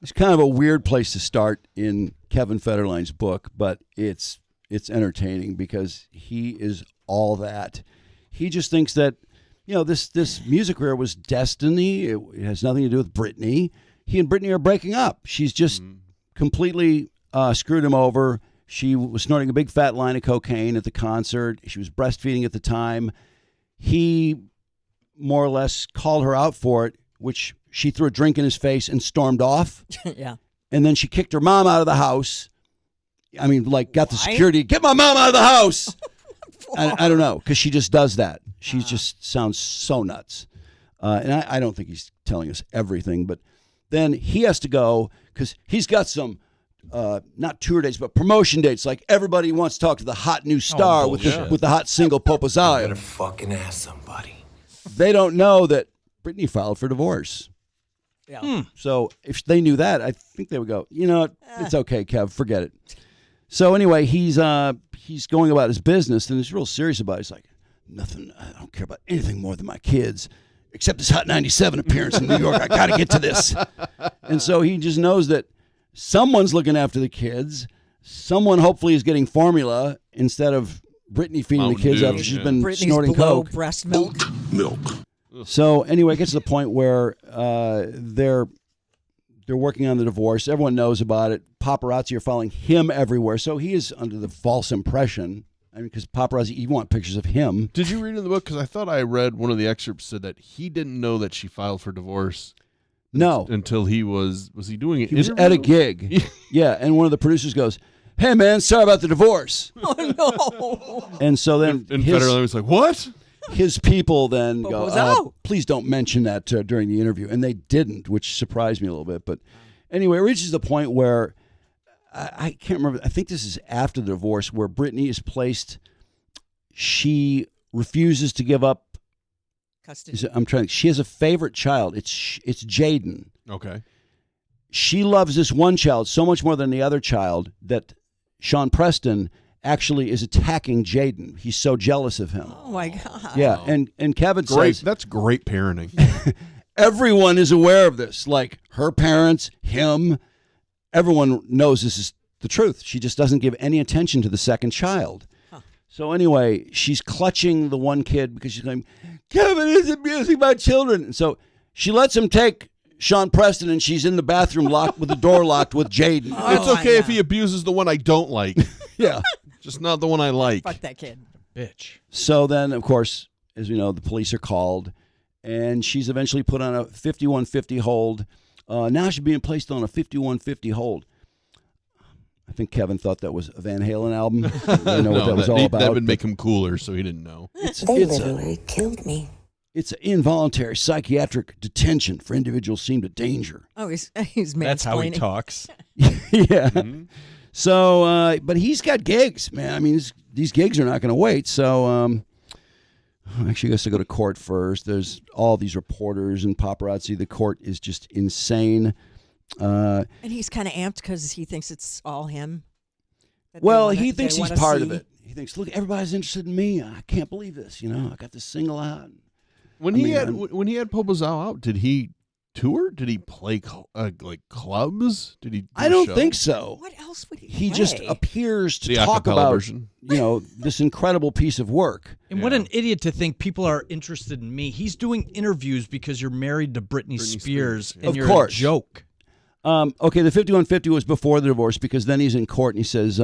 It's kind of a weird place to start in Kevin Federline's book, but it's entertaining because he is all that. He just thinks that, this music career was destiny. It has nothing to do with Britney. He and Britney are breaking up. She's just completely screwed him over. She was snorting a big fat line of cocaine at the concert. She was breastfeeding at the time. He more or less called her out for it, which she threw a drink in his face and stormed off. Yeah. And then she kicked her mom out of the house. I mean, got the security, get my mom out of the house. I don't know, because she just does that. She just sounds so nuts. And I don't think he's telling us everything, but then he has to go because he's got some, not tour dates, but promotion dates. Like everybody wants to talk to the hot new star with the hot single Popozaya. Better fucking ask somebody. They don't know that Britney filed for divorce. Yeah. So if they knew that, I think they would go, it's okay, Kev, forget it. So anyway, he's going about his business, and he's real serious about it. He's like, nothing, I don't care about anything more than my kids, except this Hot 97 appearance in New York. I got to get to this. And so he just knows that someone's looking after the kids. Someone hopefully is getting formula instead of Britney feeding the kids after she's been Britney's snorting below coke. breast milk. So anyway, it gets to the point where they're working on the divorce. Everyone knows about it. Paparazzi are following him everywhere. So he is under the false impression. I mean, because paparazzi even want pictures of him. Did you read in the book? Because I thought I read one of the excerpts said that he didn't know that she filed for divorce. No. Until he was he doing it? He was at a gig. Yeah, and one of the producers goes, "Hey, man, sorry about the divorce." Oh, no. And so then and Federline was like, what? His people then What go, was that? please don't mention that during the interview. And they didn't, which surprised me a little bit. But anyway, it reaches the point where I can't remember. I think this is after the divorce where Britney is placed. She refuses to give up Custody. She has a favorite child. It's Jaden. Okay. She loves this one child so much more than the other child that Sean Preston actually is attacking Jaden. He's so jealous of him. Oh, my God. Yeah, and Kevin says... That's great parenting. Everyone is aware of this, like her parents, him. Everyone knows this is the truth. She just doesn't give any attention to the second child. Huh. So anyway, she's clutching the one kid because she's going, Kevin is abusing my children. And so she lets him take Sean Preston, and she's in the bathroom locked with the door locked with Jaden. Oh, it's okay if he abuses the one I don't like. Yeah. Just not the one I like. Fuck that kid. Bitch. So then, of course, as we know, the police are called, and she's eventually put on a 5150 hold. Now she's being placed on a 5150 hold. I think Kevin thought that was a Van Halen album. I didn't know what that was all about. That would make him cooler, so he didn't know. They literally killed me. It's an involuntary psychiatric detention for individuals seemed a danger. Oh, he's mansplaining. That's how he talks. Yeah. Mm-hmm. So, but he's got gigs, man. I mean, these gigs are not going to wait. So, actually, I guess I go to court first. There's all these reporters and paparazzi. The court is just insane. And he's kind of amped because he thinks it's all him. Well, he thinks he's part of it. He thinks, look, everybody's interested in me. I can't believe this. I got this single out. When he had Popozao out, did he tour? Did he play like clubs? Did he? I don't think so. What else would he? He play? just appears to The talk acapella about version. This incredible piece of work. And what an idiot to think people are interested in me. He's doing interviews because you're married to Britney Spears, yeah. and Of you're course. a joke. Okay, the 5150 was before the divorce because then he's in court and he says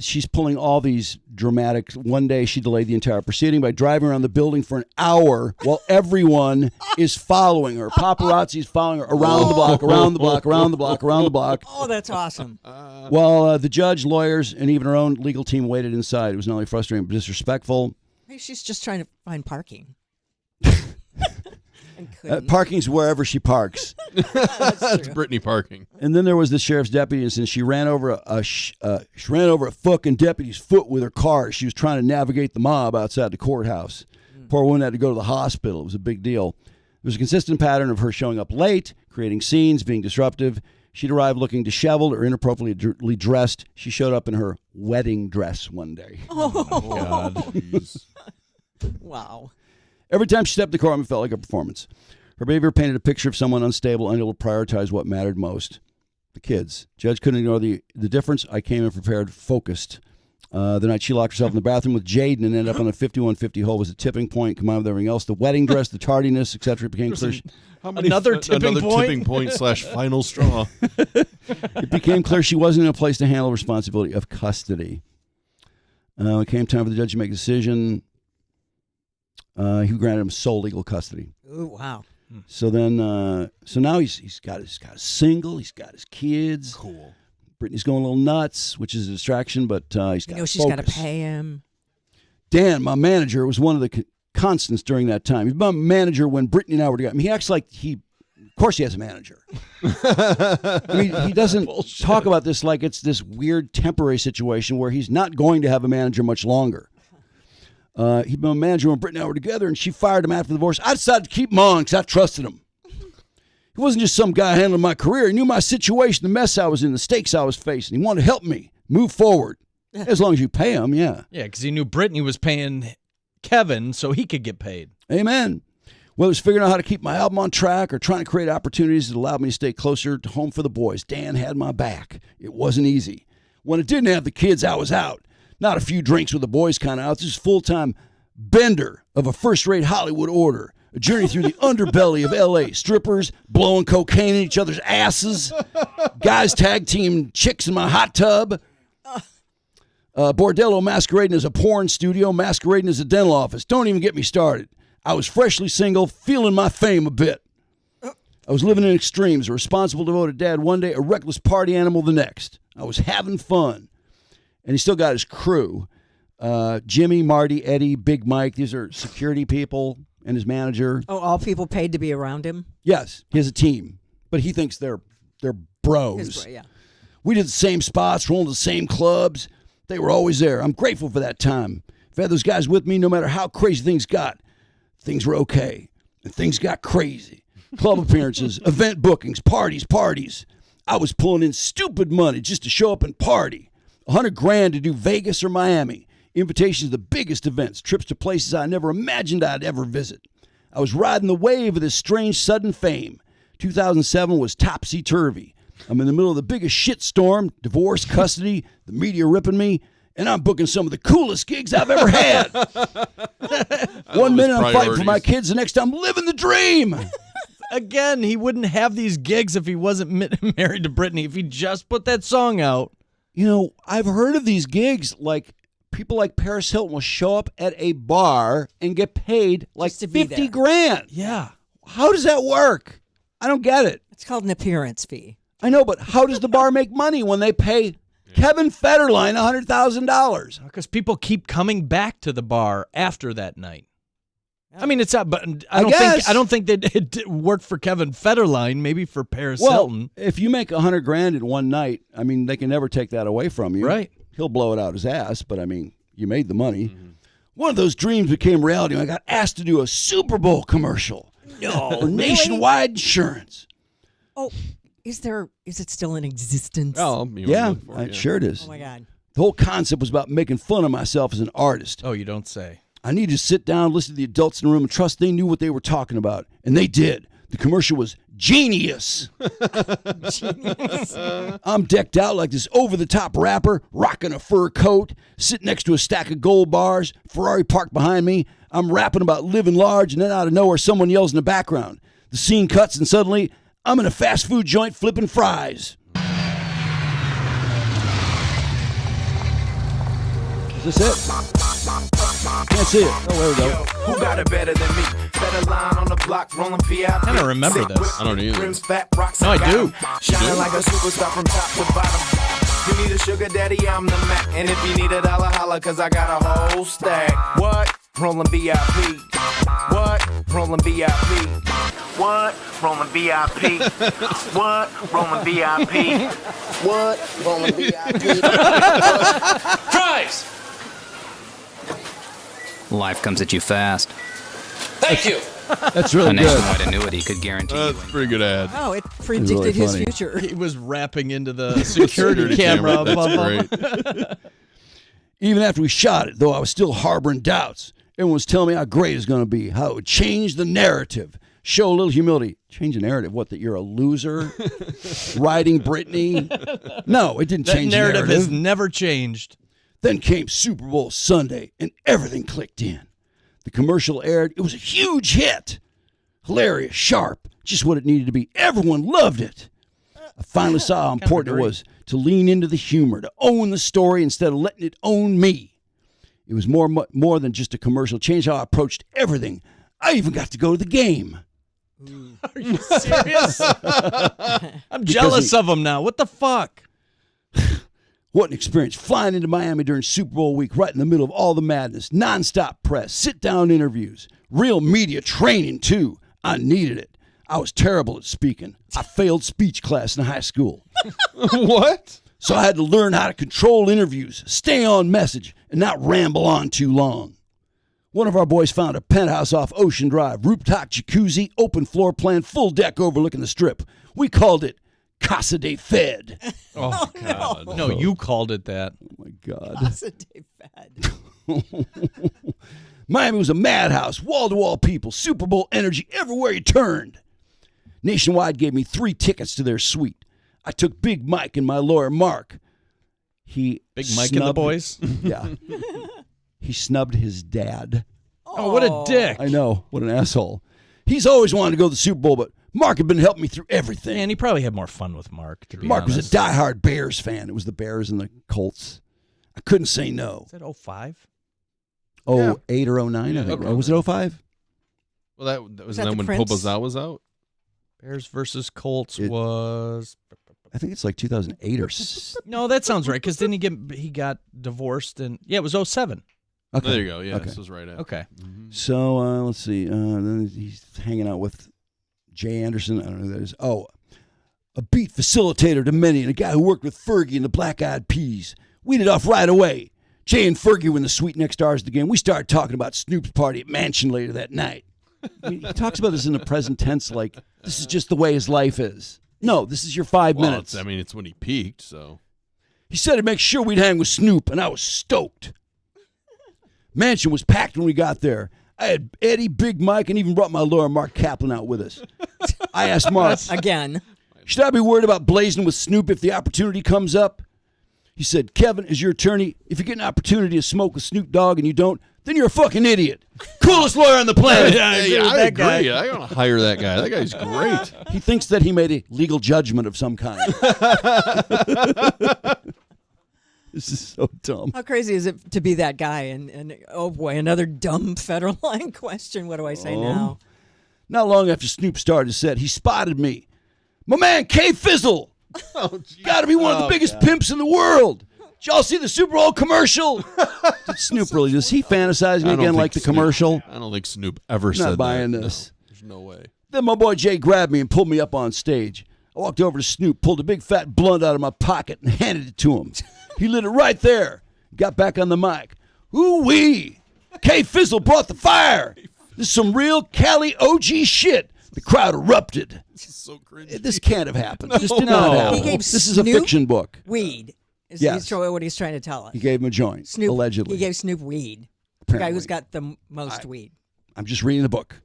she's pulling all these dramatic. One day she delayed the entire proceeding by driving around the building for an hour while everyone is following her. Paparazzi's following her around the block, around the block, around the block, around the block. Oh, that's awesome. While the judge, lawyers, and even her own legal team waited inside. It was not only frustrating but disrespectful. Maybe she's just trying to find parking. Parking's wherever she parks. That's Britney parking. And then there was the sheriff's deputy, and she ran over a fucking deputy's foot with her car. She was trying to navigate the mob outside the courthouse. Poor woman had to go to the hospital. It was a big deal. There was a consistent pattern of her showing up late, creating scenes, being disruptive. She'd arrive looking disheveled or inappropriately dressed. She showed up in her wedding dress one day. Oh, God. Jeez. Wow. Every time she stepped in the courtroom, it felt like a performance. Her behavior painted a picture of someone unstable, unable to prioritize what mattered most. The kids. Judge couldn't ignore the difference. I came in prepared, focused. The night she locked herself in the bathroom with Jaden and ended up on a 51-50 hole was a tipping point combined with everything else. The wedding dress, the tardiness, etc. It became clear. Another tipping point / final straw. It became clear she wasn't in a place to handle the responsibility of custody. It came time for the judge to make a decision. He granted him sole legal custody. Ooh, wow. So then, so now he's got his single. He's got his kids. Cool. Brittany's going a little nuts, which is a distraction, but he's got. She's got to pay him. Dan, my manager, was one of the constants during that time. He's my manager when Brittany and I were together. I mean, he acts like of course he has a manager. I mean, he doesn't talk about this like it's this weird temporary situation where he's not going to have a manager much longer. He'd been a manager when Brittany and I were together, and she fired him after the divorce. I decided to keep him on because I trusted him. He wasn't just some guy handling my career. He knew my situation, the mess I was in, the stakes I was facing. He wanted to help me move forward. As long as you pay him, yeah. Yeah, because he knew Brittany was paying Kevin so he could get paid. Amen. Whether it was figuring out how to keep my album on track or trying to create opportunities that allowed me to stay closer to home for the boys, Dan had my back. It wasn't easy. When it didn't have the kids, I was out. Not a few drinks with the boys kind of out. This is full-time bender of a first-rate Hollywood order. A journey through the underbelly of L.A. Strippers blowing cocaine in each other's asses. Guys tag team chicks in my hot tub. Bordello masquerading as a porn studio, masquerading as a dental office. Don't even get me started. I was freshly single, feeling my fame a bit. I was living in extremes, a responsible, devoted dad one day, a reckless party animal the next. I was having fun. And he still got his crew. Jimmy, Marty, Eddie, Big Mike. These are security people and his manager. Oh, all people paid to be around him? Yes, he has a team. But he thinks they're bros. Yeah. We did the same spots, rolled the same clubs. They were always there. I'm grateful for that time. If I had those guys with me, no matter how crazy things got, things were okay. And things got crazy. Club appearances, event bookings, parties. I was pulling in stupid money just to show up and party. $100,000 to do Vegas or Miami. Invitations to the biggest events, trips to places I never imagined I'd ever visit. I was riding the wave of this strange sudden fame. 2007 was topsy-turvy. I'm in the middle of the biggest shitstorm, divorce, custody, the media ripping me, and I'm booking some of the coolest gigs I've ever had. One minute I'm fighting for my kids, the next I'm living the dream. Again, he wouldn't have these gigs if he wasn't married to Brittany, if he just put that song out. You know, I've heard of these gigs, like people like Paris Hilton will show up at a bar and get paid like $50,000. Yeah. How does that work? I don't get it. It's called an appearance fee. I know, but how does the bar make money when they pay Kevin Federline $100,000? Because people keep coming back to the bar after that night. I mean, it's not, but I don't think that it worked for Kevin Federline. Maybe for Paris Hilton. If you make $100,000 in one night, I mean, they can never take that away from you. Right? He'll blow it out his ass, but I mean, you made the money. Mm-hmm. One of those dreams became reality when I got asked to do a Super Bowl commercial. No, for Nationwide Insurance. Oh, is it still in existence? Oh, yeah, sure it is. Oh my God. The whole concept was about making fun of myself as an artist. Oh, you don't say. I needed to sit down, listen to the adults in the room, and trust they knew what they were talking about. And they did. The commercial was genius. I'm decked out like this over-the-top rapper, rocking a fur coat, sitting next to a stack of gold bars, Ferrari parked behind me. I'm rapping about living large, and then out of nowhere, someone yells in the background. The scene cuts, and suddenly, I'm in a fast food joint flipping fries. Is this it? Can't see it. Oh, there we go. Who got it better than me? Federline on the block, rolling VIP. I don't remember this. I don't either. Rims, fat rocks, No, I do. Shining like a superstar from top to bottom. You need a sugar daddy, I'm the Mac. And if you need a dollar, holla, cause I got a whole stack. What? Rolling VIP. What? Rolling VIP. What? Rolling VIP. What? Rolling VIP. What? Rolling VIP. Fries! Life comes at you fast. Thank you. That's really A good. nationwide annuity could guarantee you. That's a pretty good ad. Oh, it predicted really his funny. future. He was rapping into the security camera above him. That's great. Even after we shot it, though I was still harboring doubts, everyone was telling me how great it was going to be, how it would change the narrative. show a little humility. Change the narrative. What, that you're a loser? Riding Britney? No, it didn't change the narrative. That narrative has never changed. Then came Super Bowl Sunday, and everything clicked in. The commercial aired. It was a huge hit. Hilarious, sharp, just what it needed to be. Everyone loved it. I finally saw how important it was to lean into the humor, to own the story instead of letting it own me. It was more than just a commercial. Changed how I approached everything. I even got to go to the game. Are you serious? I'm jealous of him now. What the fuck? What an experience. Flying into Miami during Super Bowl week, right in the middle of all the madness. Nonstop press, sit-down interviews, real media training, too. I needed it. I was terrible at speaking. I failed speech class in high school. What? So I had to learn how to control interviews, stay on message, and not ramble on too long. One of our boys found a penthouse off Ocean Drive, rooftop jacuzzi, open floor plan, full deck overlooking the strip. We called it Casa de Fed. Oh, God. No, you called it that. Oh, my God. Casa de Fed. Miami was a madhouse, wall-to-wall people, Super Bowl energy everywhere you turned. Nationwide gave me 3 tickets to their suite. I took Big Mike and my lawyer, Mark. Big Mike and the boys? Yeah. He snubbed his dad. Oh, what a dick. I know. What an asshole. He's always wanted to go to the Super Bowl, but Mark had been helping me through everything. Man, he probably had more fun with Mark, to be Mark honest. was a diehard Bears fan. It was the Bears and the Colts. I couldn't say no. Is that 05? Oh, 08 or 09, I think. Okay. Or was it 05? Well, that was that then the when Prince? Popozal was out. Bears versus Colts It- was... I think it's like 2008 or... No, that sounds right, because didn't he got divorced and... Yeah, it was 07. Okay. There you go. Yeah, Okay. this was right after. Okay. So, let's see. Then he's hanging out with Jay Anderson. I don't know who that is. Oh, a beat facilitator to many and a guy who worked with Fergie and the Black Eyed Peas. We did off right away. Jay and Fergie were in the suite next to ours again. We started talking about Snoop's party at Mansion later that night. He talks about this in the present tense like this is just the way his life is. No, this is your 5 Well, minutes. it's when he peaked, so. He said he'd make sure we'd hang with Snoop, and I was stoked. Mansion was packed when we got there. I had Eddie, Big Mike, and even brought my lawyer, Mark Kaplan, out with us. I asked Mark, Again. should I be worried about blazing with Snoop if the opportunity comes up? He said, Kevin, as your attorney, if you get an opportunity to smoke with Snoop Dogg and you don't, then you're a fucking idiot. Coolest lawyer on the planet. I agree. I want to hire that guy. That guy's great. He thinks that he made a legal judgment of some kind. This is so dumb. How crazy is it to be that guy? And oh boy, another dumb Federline question. What do I say now? Not long after Snoop started his set, he spotted me. My man, K Fizzle. Got to be one of the biggest pimps in the world. Did y'all see the Super Bowl commercial? Did Snoop really? Does he fantasizing I don't again think like the Snoop- commercial? I don't think Snoop ever I'm said not buying that. this. No, there's no way. Then my boy Jay grabbed me and pulled me up on stage. I walked over to Snoop, pulled a big fat blunt out of my pocket, and handed it to him. He lit it right there. Got back on the mic. Ooh-wee! K Fizzle brought the fire. This is some real Cali OG shit. The crowd erupted. This is so cringy. This can't have happened. This did not No. happen. He gave This is a Snoop fiction book. Weed. Is Yes. what he's trying to tell us. He gave him a joint, Snoop, allegedly. He gave Snoop weed. The guy Apparently. who's got the most weed. I'm just reading the book.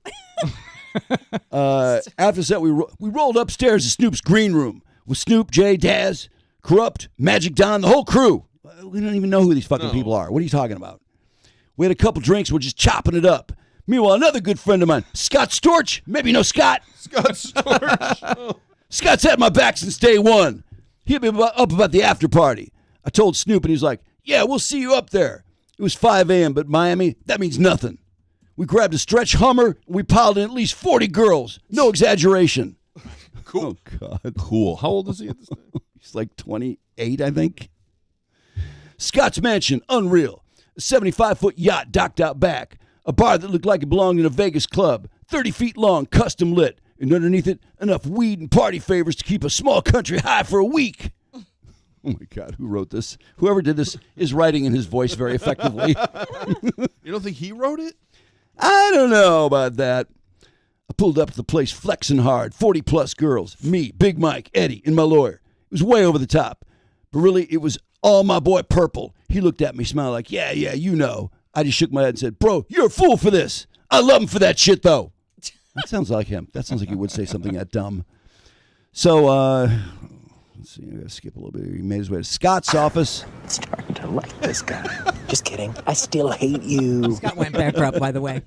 After that, we rolled upstairs to Snoop's green room with Snoop, Jay, Daz, Corrupt, Magic Don, the whole crew. We don't even know who these fucking people are. What are you talking about? We had a couple drinks. We're just chopping it up. Meanwhile, another good friend of mine, Scott Storch. Maybe you know Scott. Scott Storch. Scott's had my back since day one. He hit me up about the after party. I told Snoop, and he was like, yeah, we'll see you up there. It was 5 a.m., but Miami, that means nothing. We grabbed a stretch Hummer, and we piled in at least 40 girls. No exaggeration. Cool. Oh, God. Cool. How old is he at this time? He's like 28, I think. Scott's Mansion, unreal. A 75-foot yacht docked out back. A bar that looked like it belonged in a Vegas club. 30 feet long, custom lit. And underneath it, enough weed and party favors to keep a small country high for a week. Oh, my God. Who wrote this? Whoever did this is writing in his voice very effectively. You don't think he wrote it? I don't know about that. I pulled up to the place flexing hard. 40-plus girls. Me, Big Mike, Eddie, and my lawyer. It was way over the top. But really, it was all my boy Purple. He looked at me, smiled like, yeah, you know. I just shook my head and said, bro, you're a fool for this. I love him for that shit, though. That sounds like him. That sounds like he would say something that dumb. So, let's see. I'm going to skip a little bit. He made his way to Scott's office. Starting to like this guy. Just kidding. I still hate you. Scott went bankrupt, by the way.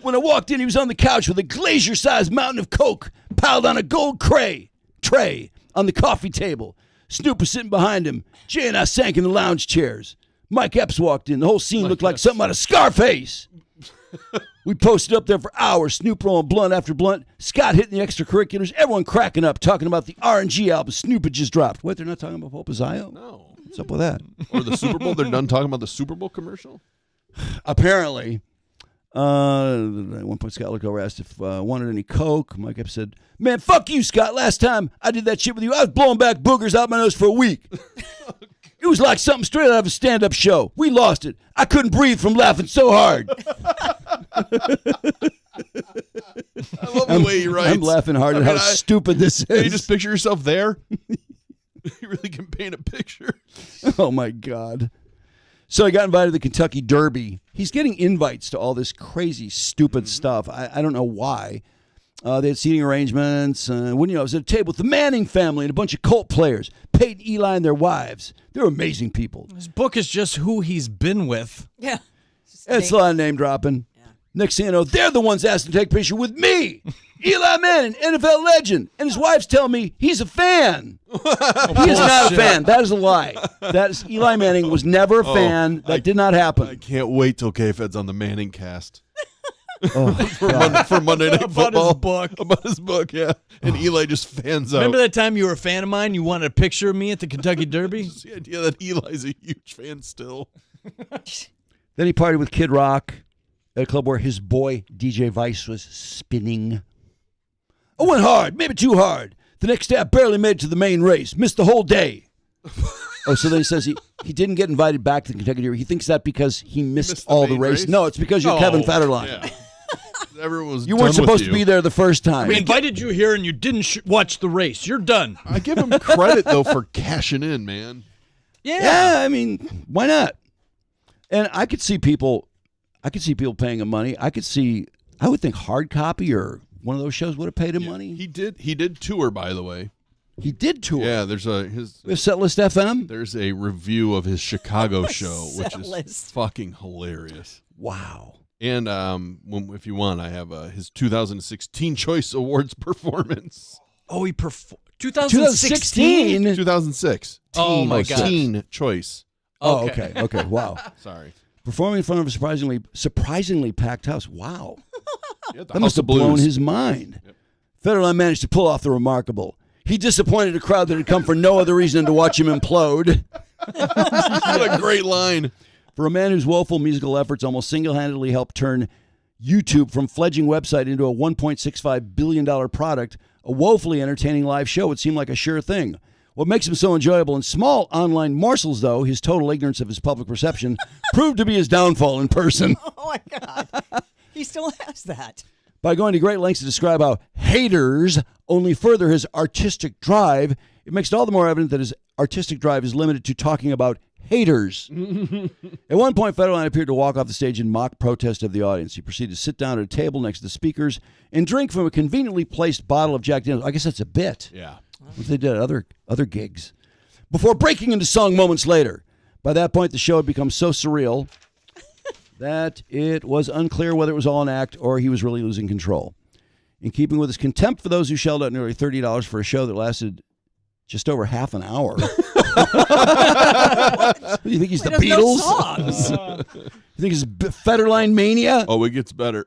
When I walked in, he was on the couch with a glacier-sized mountain of Coke piled on a gold tray on the coffee table. Snoop was sitting behind him. Jay and I sank in the lounge chairs. Mike Epps walked in. The whole scene looked like something out of Scarface. We posted up there for hours, Snoop rolling blunt after blunt, Scott hitting the extracurriculars, everyone cracking up, talking about the R&G album Snoop had just dropped. What, they're not talking about Pope Zion? No. What's up with that? Or the Super Bowl? They're done talking about the Super Bowl commercial? Apparently. At one point, Scott looked over, asked if wanted any Coke. Mike Epps said, "Man, fuck you, Scott. Last time I did that shit with you, I was blowing back boogers out my nose for a week. It was like something straight out of a stand-up show. We lost it. I couldn't breathe from laughing so hard." I love the way he writes. I'm laughing hard at how stupid this is. Can you just picture yourself there? You really can paint a picture. Oh, my God. So he got invited to the Kentucky Derby. He's getting invites to all this crazy, stupid stuff. I don't know why. They had seating arrangements. Wouldn't you know, I was at a table with the Manning family and a bunch of Colt players, Peyton, Eli, and their wives. They're amazing people. His book is just who he's been with. Yeah. It's a lot of name dropping. Yeah. Next thing you know, they're the ones asking to take a picture with me. Eli Manning, NFL legend. And his wife's telling me he's a fan. He is not a fan. That is a lie. Eli Manning was never a fan. That did not happen. I can't wait till K-Fed's on the Manning cast. For Monday Night Football. About his book, yeah. And Eli just fans out. Remember that time you were a fan of mine? You wanted a picture of me at the Kentucky Derby? Just the idea that Eli's a huge fan still. Then he partied with Kid Rock at a club where his boy DJ Vice was spinning. I went hard, maybe too hard. The next day I barely made it to the main race. Missed the whole day. So then he says he didn't get invited back to the Kentucky Derby. He thinks that because he missed all the race. No, it's because you're Kevin Federline. Yeah. Everyone was you weren't supposed to be there the first time. We invited you here and you didn't watch the race. You're done. I give him credit, though, for cashing in, man. Yeah, I mean, why not? And I could see people paying him money. I would think Hard Copy or one of those shows would have paid him money. He did tour, by the way. He did tour. Yeah, there's we have Setlist FM. There's a review of his Chicago show, which is fucking hilarious. Wow. And if you want, I have his 2016 Choice Awards performance. Oh, he performed 2016? 2006. Oh my God. Teen Choice. Oh, okay. Wow. Sorry. Performing in front of a surprisingly packed house. Wow. Yeah, that must have blown his mind. Yep. Federline managed to pull off the remarkable. He disappointed a crowd that had come for no other reason than to watch him implode. What a great line. For a man whose woeful musical efforts almost single-handedly helped turn YouTube from fledgling website into a $1.65 billion product, a woefully entertaining live show would seem like a sure thing. What makes him so enjoyable in small online morsels, though, his total ignorance of his public perception, proved to be his downfall in person. Oh, my God. He still has that. By going to great lengths to describe how haters only further his artistic drive, it makes it all the more evident that his artistic drive is limited to talking about haters. At one point, Federline appeared to walk off the stage in mock protest of the audience. He proceeded to sit down at a table next to the speakers and drink from a conveniently placed bottle of Jack Daniels. I guess that's a bit. Yeah. What they did at other gigs. Before breaking into song moments later. By that point, the show had become so surreal that it was unclear whether it was all an act or he was really losing control. In keeping with his contempt for those who shelled out nearly $30 for a show that lasted just over half an hour. Do you think he's the Beatles? You think it's Federline mania? Oh, it gets better.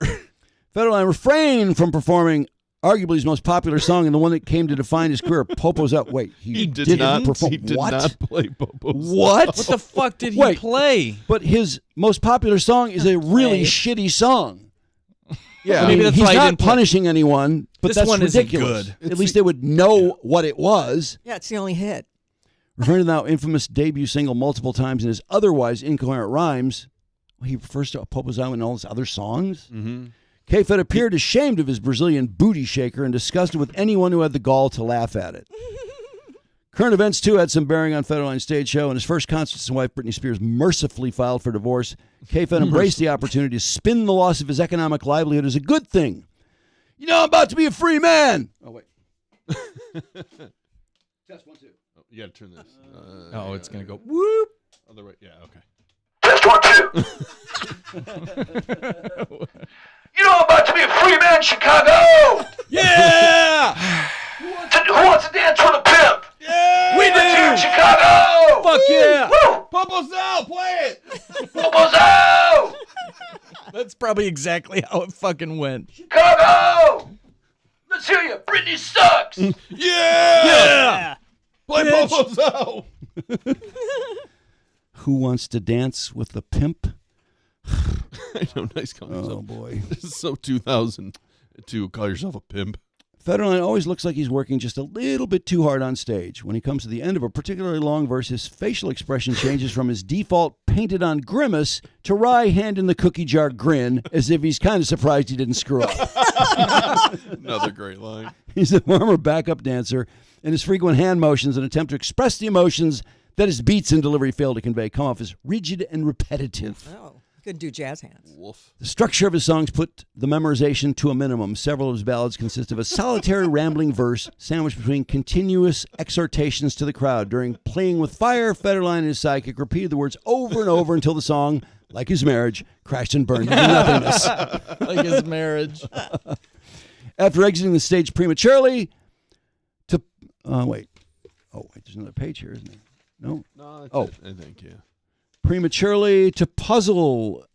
Federline refrained from performing arguably his most popular song and the one that came to define his career, Popo's Up. Wait, he did not perform. He did what? not play Popo's What? What the fuck did he play? But his most popular song is a really shitty song. Yeah, maybe that's he's why I not didn't play. punishing anyone, but This that's one isn't ridiculous. good. At least they would know what it was. Yeah, it's the only hit. Referring to the now infamous debut single multiple times in his otherwise incoherent rhymes, he refers to Popo's Up and all his other songs. Mm-hmm. K-Fed appeared ashamed of his Brazilian booty shaker and disgusted with anyone who had the gall to laugh at it. Current events, too, had some bearing on Federline's stage show. In his first concert, his wife, Britney Spears, mercifully filed for divorce. K-Fed embraced the opportunity to spin the loss of his economic livelihood as a good thing. You know, I'm about to be a free man. Oh, wait. Test 1, 2. Oh, you got to turn this. It's going to go whoop. Other way. Yeah, okay. Test 1, 2. You know I'm about to be a free man, Chicago. Yeah! Who wants to dance with a pimp? Yeah! We Let's hear it, do! Chicago. Fuck yeah! Woo! Popo's out! Play it! Popo's out. That's probably exactly how it fucking went. Chicago. Let's hear you. Britney sucks. Yeah! Play Bitch. Popo's out! Who wants to dance with the pimp? I know, nice concept. Oh, boy. This is so 2000 to call yourself a pimp. Federline always looks like he's working just a little bit too hard on stage. When he comes to the end of a particularly long verse, his facial expression changes from his default painted-on grimace to wry hand-in-the-cookie-jar grin, as if he's kind of surprised he didn't screw up. Another great line. He's a former backup dancer, and his frequent hand motions and attempt to express the emotions that his beats and delivery fail to convey come off as rigid and repetitive. Oh, couldn't do jazz hands. Woof. The structure of his songs put the memorization to a minimum. Several of his ballads consist of a solitary rambling verse sandwiched between continuous exhortations to the crowd. During Playing with Fire, Federline and his sidekick repeated the words over and over until the song, like his marriage, crashed and burned into nothingness. Like his marriage. After exiting the stage prematurely to... wait, there's another page here, isn't there? No? No, that's it, I think, yeah. Prematurely to puzzled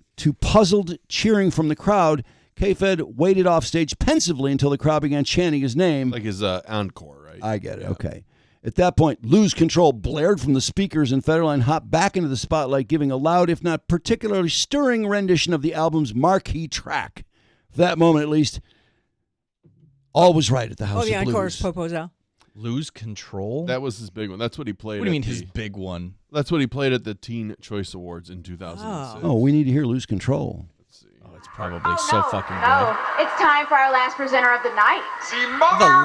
cheering from the crowd, K-Fed waited off stage pensively until the crowd began chanting his name. Like his encore, right? I get it. Okay. At that point, Lose Control blared from the speakers and Federline hopped back into the spotlight, giving a loud, if not particularly stirring rendition of the album's marquee track. For that moment, at least, all was right at the House of the Blues. encore's Popo's out. Lose Control? That was his big one. That's what he played. What do you mean his big one? That's what he played at the Teen Choice Awards in 2006. Oh, we need to hear Lose Control. Let's see. Oh, it's probably so fucking good. No, it's time for our last presenter of the night. The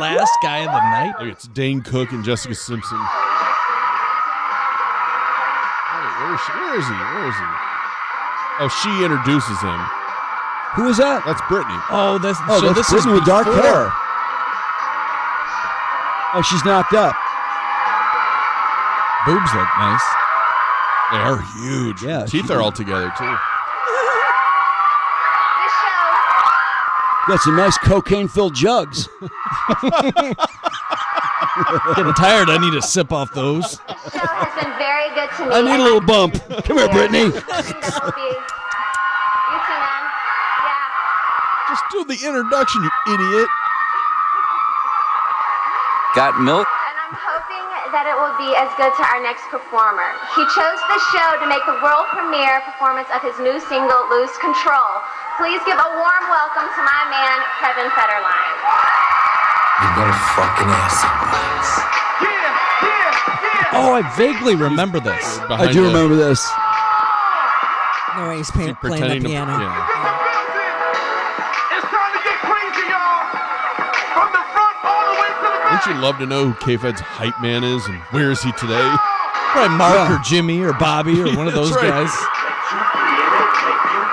last guy of the night? Look, it's Dane Cook and Jessica Simpson. Wait, where is he? Oh, she introduces him. Who is that? That's Britney. Oh, so that's this is Britney with dark before. hair. Oh, she's knocked up. Boobs look nice. They are huge. Yeah, Teeth are all together, too. This show Got some nice cocaine-filled jugs. Getting tired. I need to sip off those. show has been very good to me. I need a little bump. Come here, Brittany. You too, man. Yeah. Just do the introduction, you idiot. Got milk? And I'm hoping that it will be as good to our next performer. He chose the show to make the world premiere performance of his new single, Lose Control. Please give a warm welcome to my man, Kevin Federline. You better fucking ask somebody. Oh, I vaguely remember this. I do remember this. No, he's playing Pretending the piano. Yeah. It's time to get crazy, y'all. From the front all the way to the back. Wouldn't you love to know who K-Fed's hype man is and where is he today? Probably Mark or Jimmy or Bobby or one of those That's right. guys.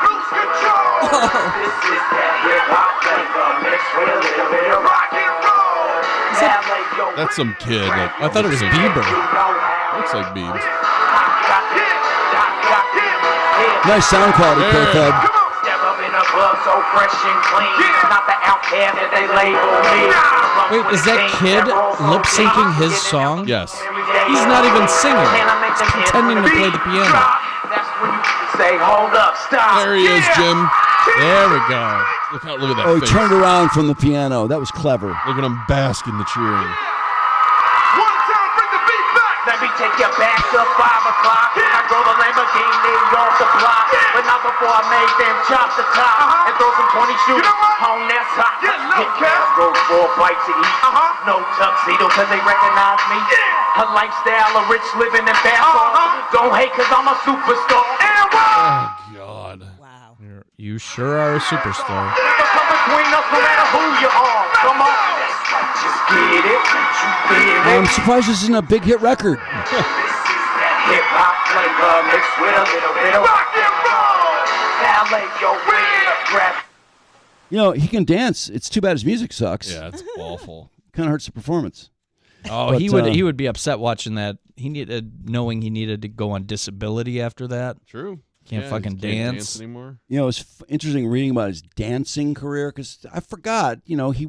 Lose control. This is that hip-hop flavor mixed with a little bit of rock and roll. That's some kid. Like, I thought it was Bieber. Looks like Biebs. Nice sound quality, K-Fed. Step up in a club so fresh and clean. Not the outcast that they label me. Wait, is that kid lip syncing his song? Yes. He's not even singing. He's pretending to play the piano. That's when you say, hold up, stop. There he is, Jim. There we go. Look at that Oh, he face. turned around from the piano. That was clever. Look at him bask in the cheering. One time, bring the beat back. Let me take you back to 5 o'clock. I drove a Lamborghini off the block, but not before I made them chop the top and throw some 20 shooters on that top. Hit gas, go for a bite to eat. No tuxedo, cause they recognize me. A lifestyle of rich living and fast. Don't hate, cause I'm a superstar. And Oh, God. Wow. You sure are a superstar. never come between us, no matter who you are. Come on. Just get it, you feel I'm it. surprised this isn't a big hit record. This is that hip-hop flavor mixed with a little bit of rock and roll. Now lay your weight up, grab. You know, he can dance. It's too bad his music sucks. Yeah, it's awful. Kind of hurts the performance. Oh, But, he would be upset watching that. Knowing he needed to go on disability after that. True. Can't Yeah, fucking he can't dance anymore. You know, it's interesting reading about his dancing career because I forgot. You know, he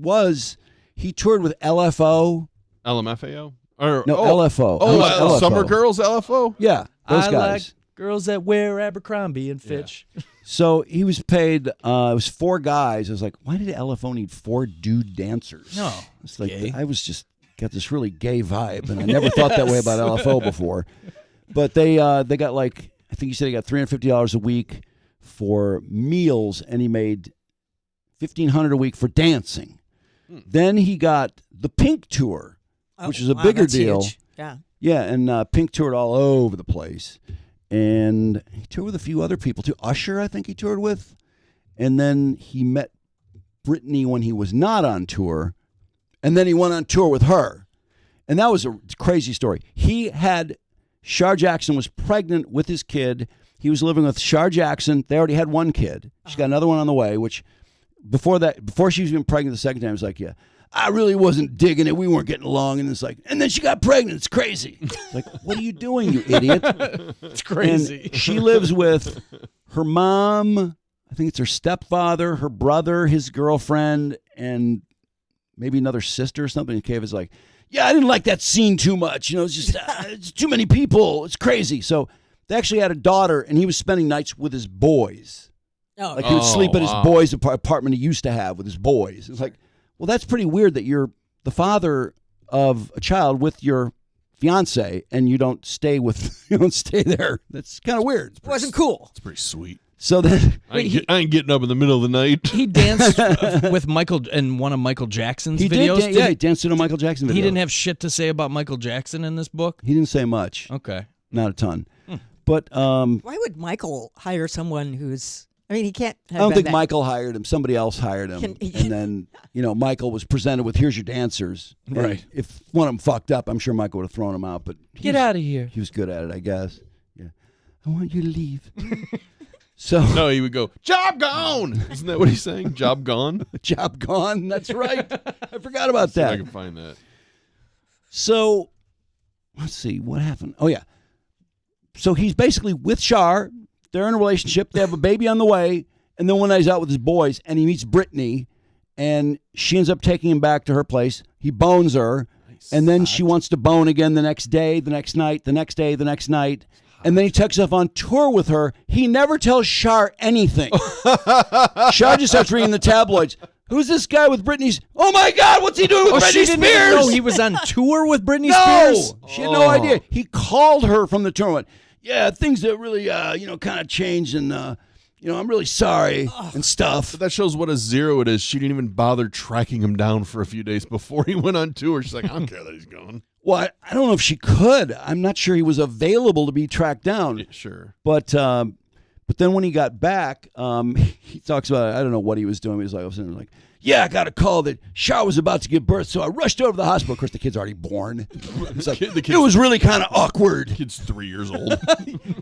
toured with LFO. LMFAO? Or, No, LFO. Oh, LFO. Summer Girls LFO? Yeah, those I guys. like girls that wear Abercrombie and Fitch. So he was paid. It was 4 guys. I was like, why did LFO need 4 dude dancers? No, it's like gay. I was just got this really gay vibe, and I never thought that way about LFO before. But they got like, I think he said he got $350 a week for meals, and he made $1,500 a week for dancing. Then he got the Pink tour, which is a bigger that's deal. huge. Yeah. Yeah, and Pink toured all over the place. And he toured with a few other people too. Usher, I think he toured with. And then he met Britney when he was not on tour. And then he went on tour with her. And that was a crazy story. Shar Jackson was pregnant with his kid. He was living with Shar Jackson. They already had 1 kid. She got another one on the way, which before she was even pregnant the second time, it was like, yeah, I really wasn't digging it. We weren't getting along. And it's like, and then she got pregnant. It's crazy. It's like, what are you doing, you idiot? It's crazy. And she lives with her mom, I think it's her stepfather, her brother, his girlfriend, and maybe another sister or something. And Kevin's like, yeah, I didn't like that scene too much. You know, it's just it's too many people. It's crazy. So they actually had a daughter, and he was spending nights with his boys. Oh, Like he would sleep at his boys' apartment he used to have with his boys. It's like, well, that's pretty weird that you're the father of a child with your fiance and you don't stay there. That's kind of weird. It wasn't cool. It's pretty sweet. So then I ain't getting up in the middle of the night. He danced with Michael in one of Michael Jackson's videos. He danced in a Michael Jackson video. He didn't have shit to say about Michael Jackson in this book. He didn't say much. Okay, not a ton. But why would Michael hire someone who's? I mean, he can't. I don't think Michael hired him. Somebody else hired him. And then, Michael was presented with, here's your dancers. And right. If one of them fucked up, I'm sure Michael would have thrown him out. But get out of here. He was good at it, I guess. Yeah. I want you to leave. So no, he would go, job gone. Isn't that what he's saying? Job gone? Job gone. That's right. I forgot about See if that. I can find that. So let's see what happened. Oh, yeah. So he's basically with Shar. They're in a relationship. They have a baby on the way. And then one night he's out with his boys and he meets Britney and she ends up taking him back to her place. He bones her. And then she wants to bone again the next day, the next night, the next day, the next night. And then he takes off on tour with her. He never tells Shar anything. Shar just starts reading the tabloids. Who's this guy with Britney's? Oh my God, what's he doing with Britney she didn't Spears? even know he was on tour with Britney No, Spears? she had no idea. He called her from the tour and went, yeah, things that really, kind of changed and, I'm really sorry and stuff. But that shows what a zero it is. She didn't even bother tracking him down for a few days before he went on tour. She's like, I don't care that he's gone. Well, I don't know if she could. I'm not sure he was available to be tracked down. Yeah, sure. But then when he got back, he talks about, I don't know what he was doing. He was like, yeah, I got a call that Shar was about to give birth, so I rushed over to the hospital. Of course, the kid's already born. It's like, it was really kind of awkward. The kid's 3 years old.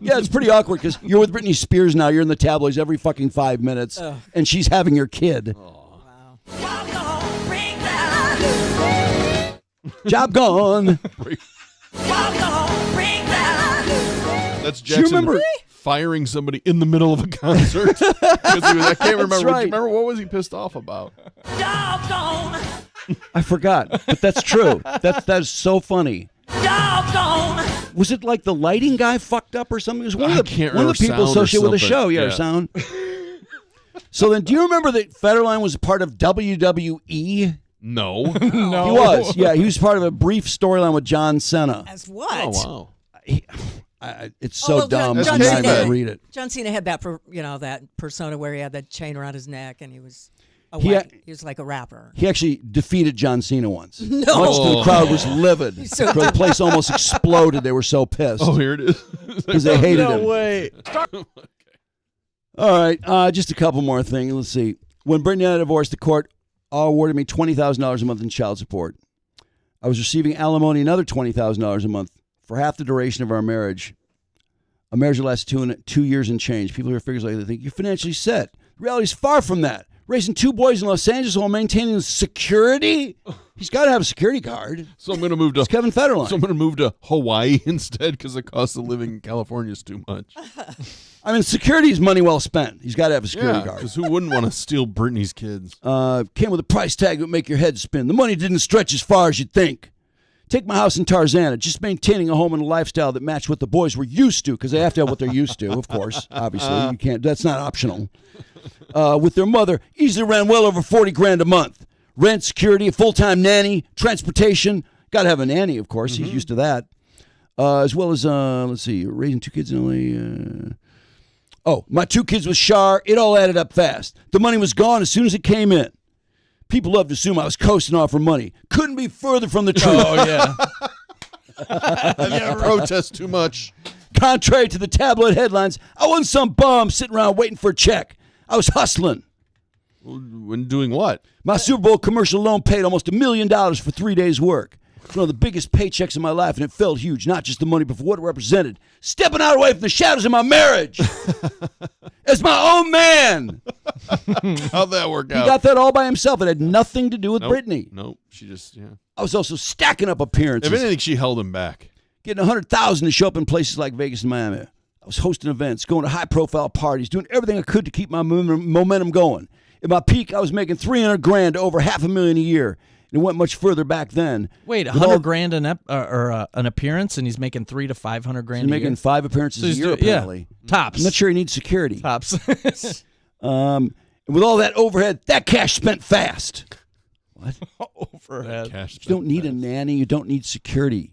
Yeah, it's pretty awkward because you're with Britney Spears now. You're in the tabloids every fucking 5 minutes, and she's having your kid. Wow. Job gone. That's Jackson firing somebody in the middle of a concert. I can't remember. Right. Remember what was he pissed off about? I forgot, but that's true. That's so funny. Was it like the lighting guy fucked up or something? It was one of the people associated with the show. Yeah, sound. So then, do you remember that Federline was a part of WWE? No. He was. Yeah, he was part of a brief storyline with John Cena. As what? Oh, wow. It's so dumb. John I'm not Cena, even read it. John Cena had that, that persona where he had that chain around his neck, and he was He was like a rapper. He actually defeated John Cena once. No. Much to the crowd was livid. The place almost exploded. They were so pissed. Oh, here it is. Because they hated him. No way. All right, just a couple more things. Let's see. When Britney and I divorced, the court awarded me $20,000 a month in child support. I was receiving alimony another $20,000 a month for half the duration of our marriage. A marriage that lasted 2 years and change. People hear figures like that, they think you're financially set. The reality is far from that. Raising 2 boys in Los Angeles while maintaining security? He's got to have a security guard. So I'm going to move to Kevin Federline. So I'm going to move to Hawaii instead because the cost of living in California is too much. I mean, security is money well spent. He's got to have a security guard. Because who wouldn't want to steal Britney's kids? Came with a price tag that would make your head spin. The money didn't stretch as far as you'd think. Take my house in Tarzana, just maintaining a home and a lifestyle that matched what the boys were used to, because they have to have what they're used to, of course. Obviously, you can't. That's not optional. With their mother, easily ran well over $40,000 a month. Rent, security, a full-time nanny, transportation. Got to have a nanny, of course. He's used to that. As well as, let's see, raising 2 kids in LA. My 2 kids with Shar. It all added up fast. The money was gone as soon as it came in. People love to assume I was coasting off for money. Couldn't be further from the truth. Oh, yeah. Protest too much. Contrary to the tabloid headlines, I wasn't some bum sitting around waiting for a check. I was hustling. When doing what? My Super Bowl commercial alone paid almost $1 million for 3 days' work. It's one of the biggest paychecks in my life, and it felt huge, not just the money, but for what it represented. Stepping out away from the shadows of my marriage. As my own man. How'd that work out? He got that all by himself. It had nothing to do with Nope. Britney. Nope. She just, I was also stacking up appearances. If anything, she held him back. Getting 100,000 to show up in places like Vegas and Miami. I was hosting events, going to high-profile parties, doing everything I could to keep my momentum going. At my peak, I was making $300,000 to over $500,000 a year. And it went much further back then. Wait, $100,000 an appearance, and he's making $300,000 to $500,000. He's making 5 appearances a year, apparently. Yeah, tops. I'm not sure he needs security. Tops. And with all that overhead, that cash spent fast. What? Overhead. You don't need a nanny. You don't need security.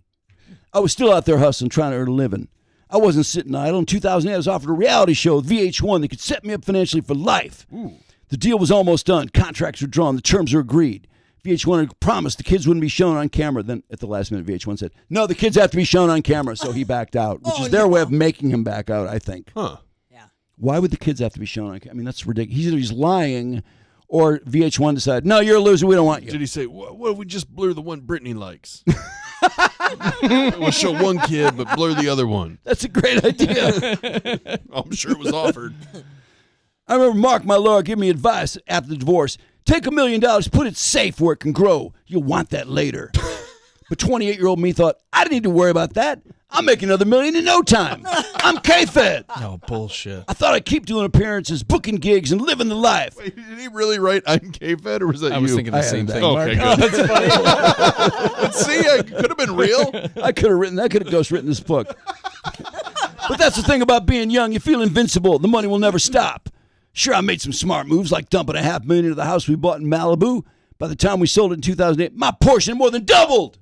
I was still out there hustling, trying to earn a living. I wasn't sitting idle. In 2008, I was offered a reality show with VH1 that could set me up financially for life. Ooh. The deal was almost done. Contracts were drawn. The terms were agreed. VH1 had promised the kids wouldn't be shown on camera. Then at the last minute, VH1 said, no, the kids have to be shown on camera. So he backed out, which is their way of making him back out, I think. Huh. Yeah. Why would the kids have to be shown on camera? I mean, that's ridiculous. Either he's lying or VH1 decided, no, you're a loser. We don't want you. Did he say, what if we just blur the one Britney likes? We'll show one kid, but blur the other one. That's a great idea. I'm sure it was offered. I remember Mark, my lawyer, giving me advice after the divorce. Take $1 million, put it safe where it can grow. You'll want that later. But 28-year-old me thought, I didn't need to worry about that. I'll make another $1 million in no time. I'm K-Fed. No, bullshit. I thought I'd keep doing appearances, booking gigs, and living the life. Wait, did he really write I'm K-Fed, or was that you? I was thinking the same thing, Mark. Okay, good. That's funny. See, it could have been real. I could have written that. I could have ghostwritten this book. But that's the thing about being young. You feel invincible. The money will never stop. Sure, I made some smart moves, like dumping $500,000 into the house we bought in Malibu. By the time we sold it in 2008, my portion more than doubled.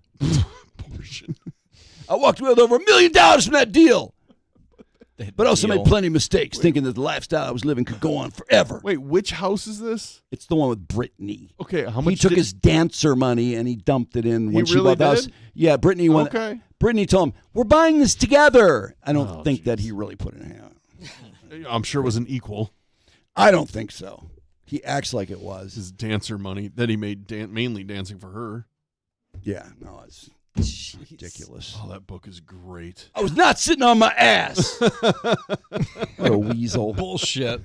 I walked away with over $1 million from that deal. But also made plenty of mistakes, thinking that the lifestyle I was living could go on forever. Wait, which house is this? It's the one with Britney. Okay, how much He took his dancer money and he dumped it in when she really bought the house. did? Yeah, Britney went. Okay. Britney told him, we're buying this together. I don't think that he really put it in. I'm sure it was an equal. I don't think so. He acts like it was. His dancer money that he made mainly dancing for her. Yeah, no, it's ridiculous. Oh, that book is great. I was not sitting on my ass. What a weasel. Bullshit.